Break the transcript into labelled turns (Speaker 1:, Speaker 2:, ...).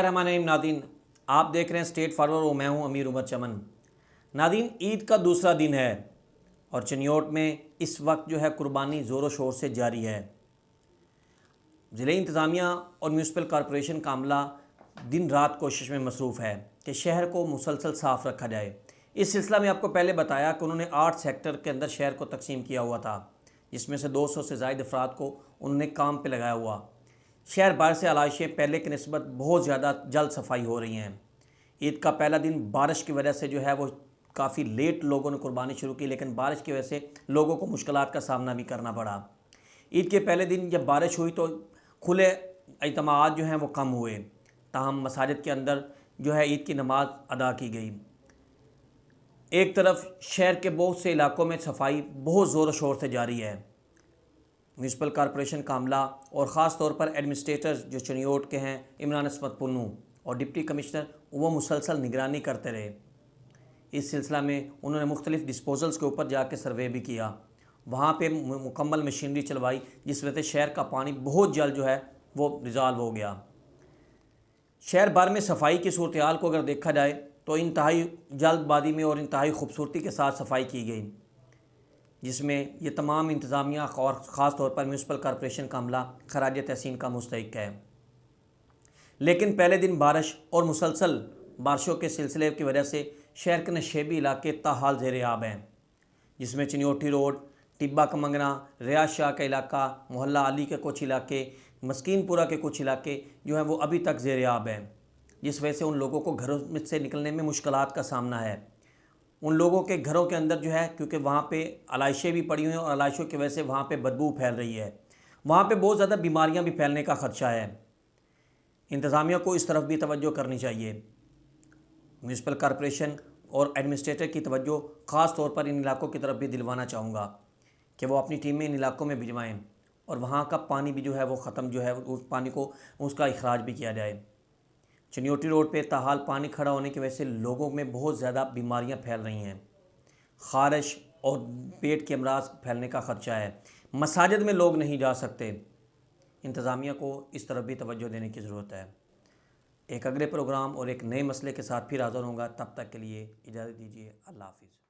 Speaker 1: Rahman Nadine, आप देख रहे हैं स्टेट फॉरवर्ड और मैं हूं अमीर उमर चमन। नादीन, ईद का दूसरा दिन है और चिन्योट में इस वक्त जो है कुर्बानी ज़ोरों शोर से जारी है। ज़िले इंतज़ामिया और म्यूनसिपल कॉरपोरेशन का अमला दिन रात कोशिश में मसरूफ़ है कि शहर को मुसलसल साफ़ रखा जाए। इस सिलसिला में आपको पहले बताया कि उन्होंने 8 सेक्टर के अंदर शहर को तकसीम किया हुआ था, जिसमें से 200 से ज़ायद अफराद को उन्होंने काम पे लगाया हुआ। शहर भर से आलाइशें पहले की निस्बत बहुत ज़्यादा जल्द सफाई हो रही हैं। ईद का पहला दिन बारिश की वजह से जो है वो काफ़ी लेट लोगों ने कुर्बानी शुरू की, लेकिन बारिश की वजह से लोगों को मुश्किलात का सामना भी करना पड़ा। ईद के पहले दिन जब बारिश हुई तो खुले इज्तिमाआत जो हैं वो कम हुए, ताहम मसाजिद के अंदर जो है ईद की नमाज अदा की गई। एक तरफ शहर के बहुत से इलाकों में सफाई बहुत ज़ोर शोर से जारी है। म्यूनसिपल कॉरपोरेशन का अमला और ख़ास तौर पर एडमिनिस्ट्रेटर्स जो चिन्योट के हैं, इमरान अस्मत पुन्नू और डिप्टी कमिश्नर, वो मुसलसल निगरानी करते रहे। इस सिलसिला में उन्होंने मुख्तलिफ़ डिस्पोजल्स के ऊपर जाके सर्वे भी किया, वहाँ पे मुकम्मल मशीनरी चलवाई, जिस वजह से शहर का पानी बहुत जल्द जो है वो रिज़ॉल्व हो गया। शहर भर में सफाई की सूरत हाल को अगर देखा जाए तो इंतहाई जल्दबाजी में और इंतहाई खूबसूरती के साथ सफाई की गई, जिसमें ये तमाम इंतज़ामिया और ख़ास तौर पर म्यूनसिपल कॉरपोरेशन का अमला खराज तहसीन का मुस्तहिक है। लेकिन पहले दिन बारिश और मुसलसल बारिशों के सिलसिले की वजह से शहर के नशेबी इलाके ताहाल ज़ेर आब हैं, जिसमें चिन्योटी रोड, टिब्बा का मंगना, रियाज शाह का इलाका, मोहल्ला अली के कुछ इलाके, मस्कीनपुरा के कुछ इलाके जो हैं वो अभी तक ज़ेर आब हैं, जिस वजह से उन लोगों को घरों में से निकलने में मुश्किलात का सामना है। उन लोगों के घरों के अंदर जो है, क्योंकि वहाँ पे आलाइशें भी पड़ी हुई हैं और आलाइशों की वजह से वहाँ पे बदबू फैल रही है, वहाँ पे बहुत ज़्यादा बीमारियाँ भी फैलने का ख़दशा है। इंतज़ामिया को इस तरफ भी तवज्जो करनी चाहिए। म्यूनसिपल कॉरपोरेशन और एडमिनिस्ट्रेटर की तवज्जो ख़ास तौर पर इन इलाकों की तरफ भी दिलवाना चाहूँगा कि वो अपनी टीमें इन इलाकों में भिजवाएँ और वहाँ का पानी भी जो है वो ख़त्म जो है उस पानी को उसका इखराज भी किया जाए। चिन्योटी रोड पे ताहाल पानी खड़ा होने की वजह से लोगों में बहुत ज़्यादा बीमारियां फैल रही हैं, ख़ारिश और पेट के अमराज फैलने का ख़दशा है। मसाजिद में लोग नहीं जा सकते। इंतज़ामिया को इस तरफ भी तवज्जो देने की ज़रूरत है। एक अगले प्रोग्राम और एक नए मसले के साथ फिर हाज़िर होऊंगा। तब तक के लिए इजाज़त दीजिए। अल्लाह हाफ़िज़।